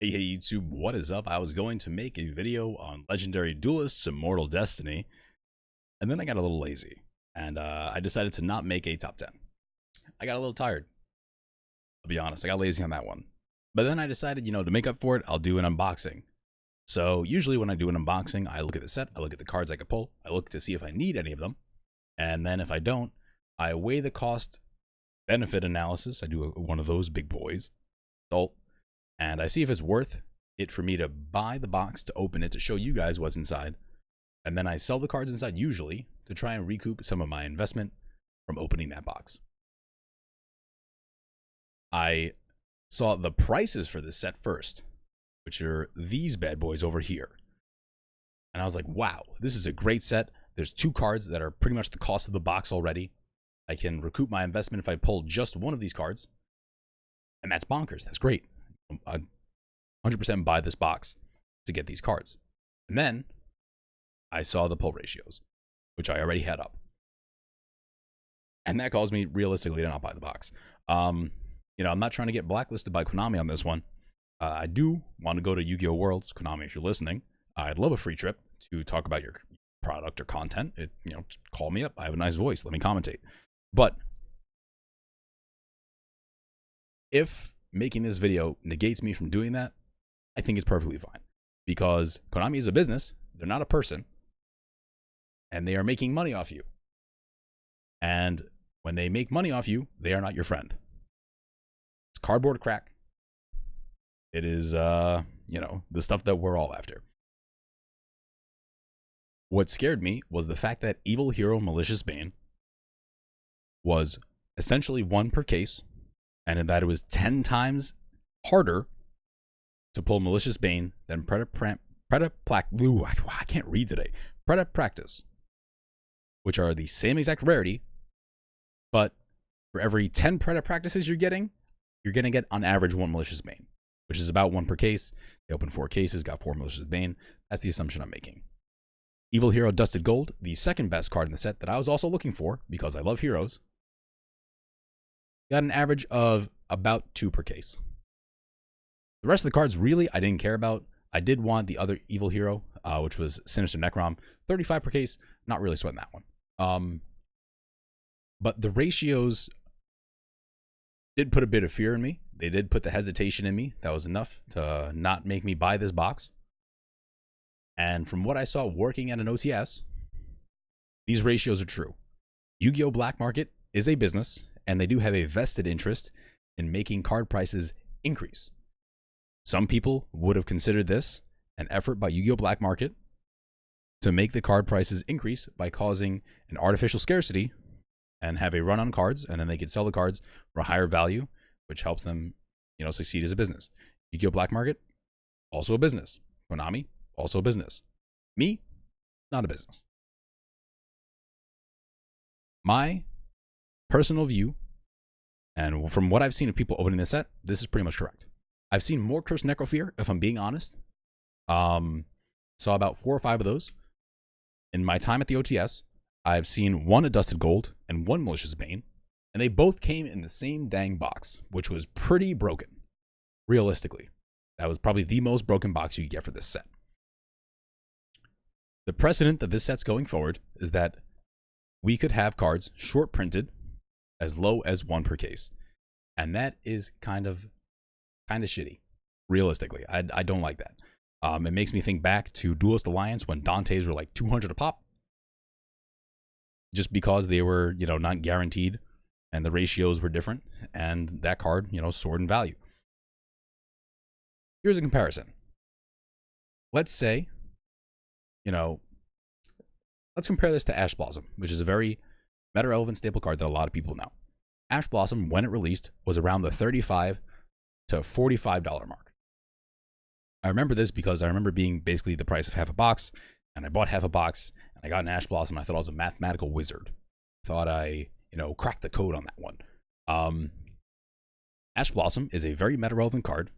Hey YouTube, what is up? I was going to make a video on Legendary Duelists Immortal Destiny, and then I got a little lazy, and I decided to not make a top 10. I got a little tired, I'll be honest. I got lazy on that one. But then I decided, to make up for it, I'll do an unboxing. So usually when I do an unboxing, I look at the set, I look at the cards I could pull, I look to see if I need any of them, and then if I don't, I weigh the cost benefit analysis. I do one of those big boys, and I see if it's worth it for me to buy the box, to open it, to show you guys what's inside. And then I sell the cards inside, usually, to try and recoup some of my investment from opening that box. I saw the prices for this set first, which are these bad boys over here. And I was like, wow, this is a great set. There's 2 cards that are pretty much the cost of the box already. I can recoup my investment if I pull just one of these cards. And that's bonkers. That's great. I 100% buy this box to get these cards. And then I saw the pull ratios, which I already had up. And that caused me realistically to not buy the box. I'm not trying to get blacklisted by Konami on this one. I do want to go to Yu-Gi-Oh! Worlds. Konami, if you're listening, I'd love a free trip to talk about your product or content. Just call me up. I have a nice voice. Let me commentate. But if making this video negates me from doing that, I think it's perfectly fine. Because Konami is a business, they're not a person, and they are making money off you. And when they make money off you, they are not your friend. It's cardboard crack. It is, the stuff that we're all after. What scared me was the fact that Evil Hero Malicious Bane was essentially 1 per case, and that it was 10 times harder to pull Malicious Bane than I can't read today. Practice, which are the same exact rarity, but for every 10 Practices you're going to get on average 1 Malicious Bane, which is about 1 per case. They opened 4 cases, got 4 Malicious Bane. That's the assumption I'm making. Evil Hero Dusted Gold, the second best card in the set that I was also looking for because I love heroes, got an average of about 2 per case. The rest of the cards, really, I didn't care about. I did want the other Evil Hero, which was Sinister Necrom, 35 per case. Not really sweating that one. But the ratios did put a bit of fear in me. They did put the hesitation in me. That was enough to not make me buy this box. And from what I saw working at an OTS, these ratios are true. Yu-Gi-Oh! Black Market is a business, and they do have a vested interest in making card prices increase. Some people would have considered this an effort by Yu-Gi-Oh! Black Market to make the card prices increase by causing an artificial scarcity and have a run on cards, and then they could sell the cards for a higher value, which helps them, succeed as a business. Yu-Gi-Oh! Black Market, also a business. Konami, also a business. Me, not a business. My personal view, and from what I've seen of people opening this set, this is pretty much correct. I've seen more Cursed Necrofear, if I'm being honest. Saw about 4 or 5 of those. In my time at the OTS, I've seen 1 at Dusted Gold and 1 Malicious Bane, and they both came in the same dang box, which was pretty broken. Realistically, that was probably the most broken box you could get for this set. The precedent that this set's going forward is that we could have cards short printed as low as 1 per case. And that is kind of shitty, realistically. I don't like that. It makes me think back to Duelist Alliance when Dantes were like 200 a pop. Just because they were, not guaranteed and the ratios were different. And that card, soared in value. Here's a comparison. Let's say, let's compare this to Ash Blossom, which is a very meta-relevant staple card that a lot of people know. Ash Blossom, when it released, was around the $35 to $45 mark. I remember this because I remember being basically the price of half a box, and I bought half a box, and I got an Ash Blossom. I thought I was a mathematical wizard. Thought I, cracked the code on that one. Ash Blossom is a very meta-relevant card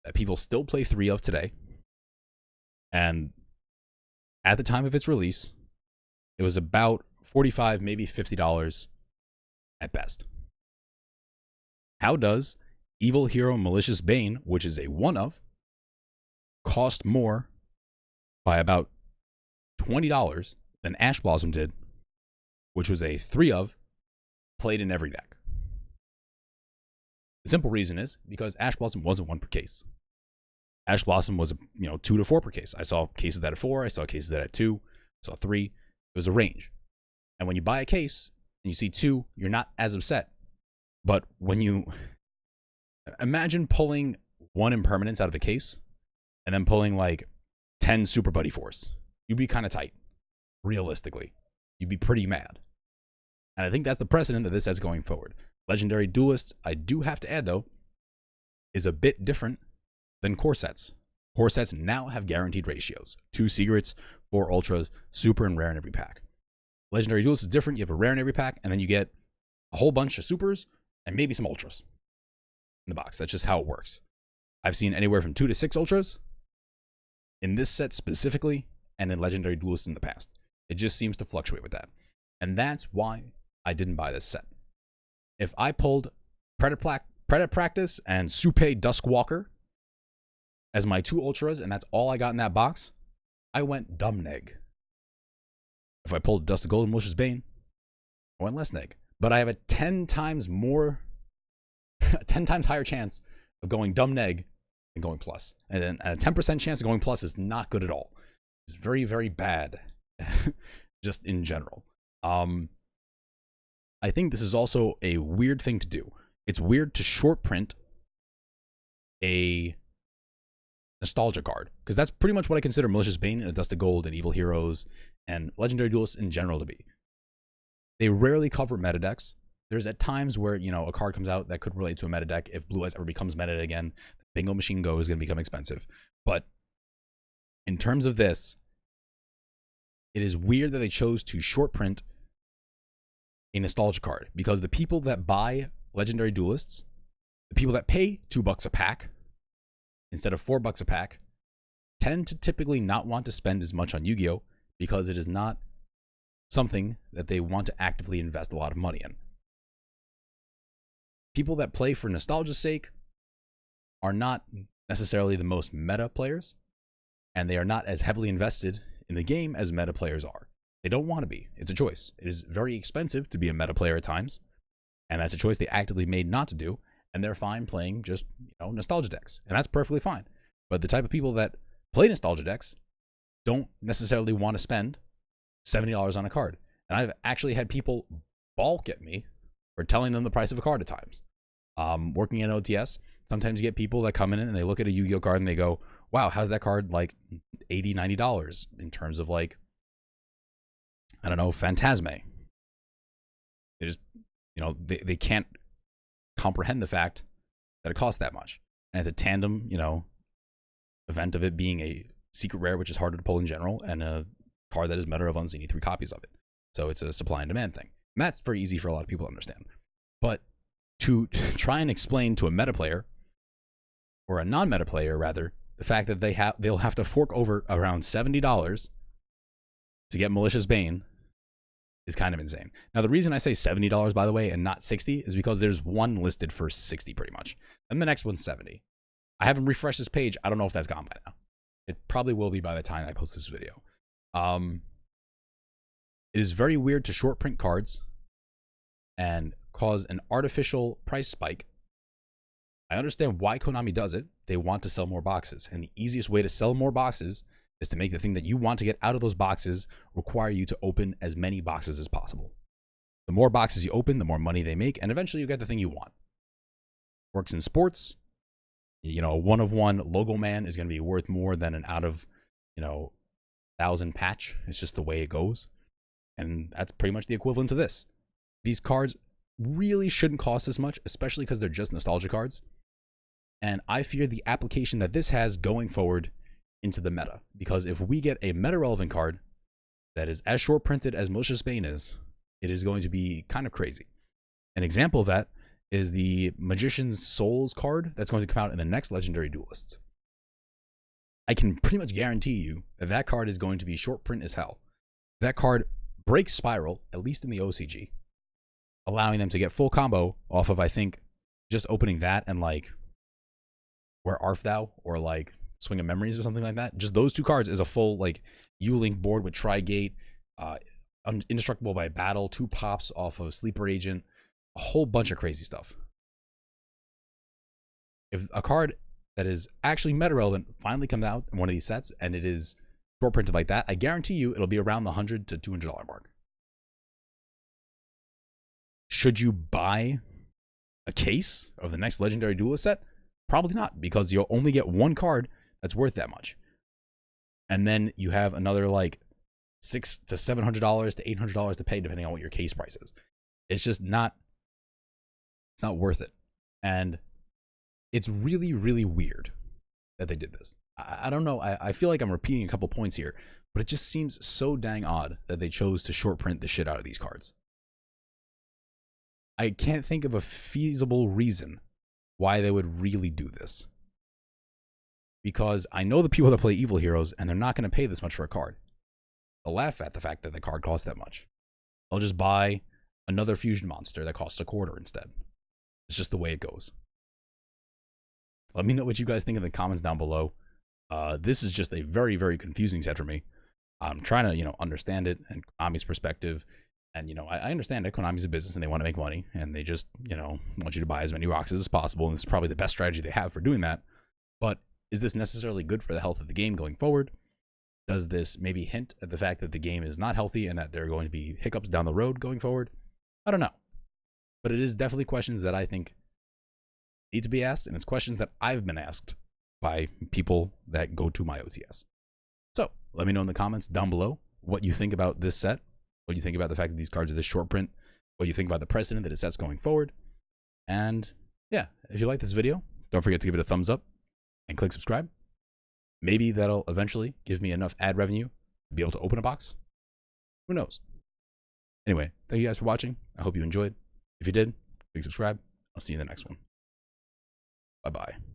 that people still play 3 of today. And at the time of its release, it was about $45, maybe $50 at best. How does Evil Hero Malicious Bane, which is a one of, cost more by about $20 than Ash Blossom did, which was a 3 of, played in every deck. The simple reason is because Ash Blossom wasn't 1 per case. Ash Blossom was 2 to 4 per case. I saw cases that had 4, I saw cases that had 2, I saw 3. It was a range. And when you buy a case and you see 2, you're not as upset. But when you imagine pulling 1 impermanence out of a case and then pulling like 10 Super Buddy Force, you'd be kind of tight. Realistically, you'd be pretty mad. And I think that's the precedent that this sets going forward. Legendary Duelists, I do have to add though, is a bit different than core sets. Core sets now have guaranteed ratios. 2 secrets, 4 ultras, super and rare in every pack. Legendary Duelists is different. You have a rare in every pack, and then you get a whole bunch of supers and maybe some ultras in the box. That's just how it works. I've seen anywhere from 2 to 6 ultras in this set specifically, and in Legendary Duelists in the past. It just seems to fluctuate with that. And that's why I didn't buy this set. If I pulled Predator Practice and Supe Duskwalker as my 2 ultras, and that's all I got in that box, I went dumb neg. If I pulled Dust of Gold and Malicious Bane, I went less neg. But I have a 10 times higher chance of going dumb neg than going plus. And then a 10% chance of going plus is not good at all. It's very, very bad, just in general. I think this is also a weird thing to do. It's weird to short print a nostalgia card, because that's pretty much what I consider Malicious Bane and a Dust of Gold and Evil Heroes and Legendary Duelists in general to be. They rarely cover meta decks. There's at times where, a card comes out that could relate to a meta deck. If Blue Eyes ever becomes meta again, the Bingo Machine Go is going to become expensive. But in terms of this, it is weird that they chose to short print a nostalgia card, because the people that buy Legendary Duelists, the people that pay $2 a pack instead of $4 a pack, tend to typically not want to spend as much on Yu-Gi-Oh! Because it is not something that they want to actively invest a lot of money in. People that play for nostalgia's sake are not necessarily the most meta players, and they are not as heavily invested in the game as meta players are. They don't want to be. It's a choice. It is very expensive to be a meta player at times, and that's a choice they actively made not to do, and they're fine playing just, nostalgia decks, and that's perfectly fine. But the type of people that play nostalgia decks don't necessarily want to spend $70 on a card. And I've actually had people balk at me for telling them the price of a card at times. Working in OTS, sometimes you get people that come in and they look at a Yu-Gi-Oh card and they go, wow, how's that card like $80, $90 in terms of like, I don't know, Phantasme. They just, they can't comprehend the fact that it costs that much. And it's a tandem, event of it being a secret rare, which is harder to pull in general, and a card that is meta relevant, so you need 3 copies of it. So it's a supply and demand thing. And that's very easy for a lot of people to understand. But to try and explain to a meta player, or a non-meta player rather, the fact that they'll have to fork over around $70 to get Malicious Bane is kind of insane. Now, the reason I say $70, by the way, and not $60 is because there's one listed for $60 pretty much. And the next one's $70. I haven't refreshed this page. I don't know if that's gone by now. It probably will be by the time I post this video. It is very weird to short print cards and cause an artificial price spike. I understand why Konami does it. They want to sell more boxes. And the easiest way to sell more boxes is to make the thing that you want to get out of those boxes require you to open as many boxes as possible. The more boxes you open, the more money they make, and eventually you get the thing you want. Works in sports. A 1-of-1 Logo Man is going to be worth more than an out of, 1,000 patch. It's just the way it goes. And that's pretty much the equivalent to this. These cards really shouldn't cost this much, especially because they're just nostalgia cards. And I fear the application that this has going forward into the meta. Because if we get a meta-relevant card that is as short printed as Malicious Bane is, it is going to be kind of crazy. An example of that is the Magician's Souls card that's going to come out in the next Legendary Duelists. I can pretty much guarantee you that that card is going to be short print as hell. That card breaks Spiral, at least in the OCG, allowing them to get full combo off of, I think, just opening that and like, Where Art Thou, or like Swing of Memories or something like that. Just those 2 cards is a full like U-Link board with Tri-Gate, Indestructible by Battle, 2 pops off of Sleeper Agent, a whole bunch of crazy stuff. If a card that is actually meta relevant finally comes out in one of these sets and it is short printed like that, I guarantee you it'll be around the $100 to $200 mark. Should you buy a case of the next Legendary Duelist set? Probably not, because you'll only get 1 card that's worth that much. And then you have another like $600 to $700 to $800 to pay depending on what your case price is. It's just not, it's not worth it. And it's really, really weird that they did this. I don't know. I feel like I'm repeating a couple points here, but it just seems so dang odd that they chose to short print the shit out of these cards. I can't think of a feasible reason why they would really do this. Because I know the people that play Evil Heroes, and they're not going to pay this much for a card. They'll laugh at the fact that the card costs that much. They'll just buy another fusion monster that costs $0.25 instead. It's just the way it goes. Let me know what you guys think in the comments down below. This is just a very, very confusing set for me. I'm trying to, understand it and Konami's perspective. And, I understand that Konami's a business and they want to make money. And they just, want you to buy as many boxes as possible. And this is probably the best strategy they have for doing that. But is this necessarily good for the health of the game going forward? Does this maybe hint at the fact that the game is not healthy and that there are going to be hiccups down the road going forward? I don't know. But it is definitely questions that I think need to be asked. And it's questions that I've been asked by people that go to my OTS. So let me know in the comments down below what you think about this set. What you think about the fact that these cards are this short print. What you think about the precedent that it sets going forward. And yeah, if you like this video, don't forget to give it a thumbs up and click subscribe. Maybe that'll eventually give me enough ad revenue to be able to open a box. Who knows? Anyway, thank you guys for watching. I hope you enjoyed. If you did, click subscribe. I'll see you in the next one. Bye-bye.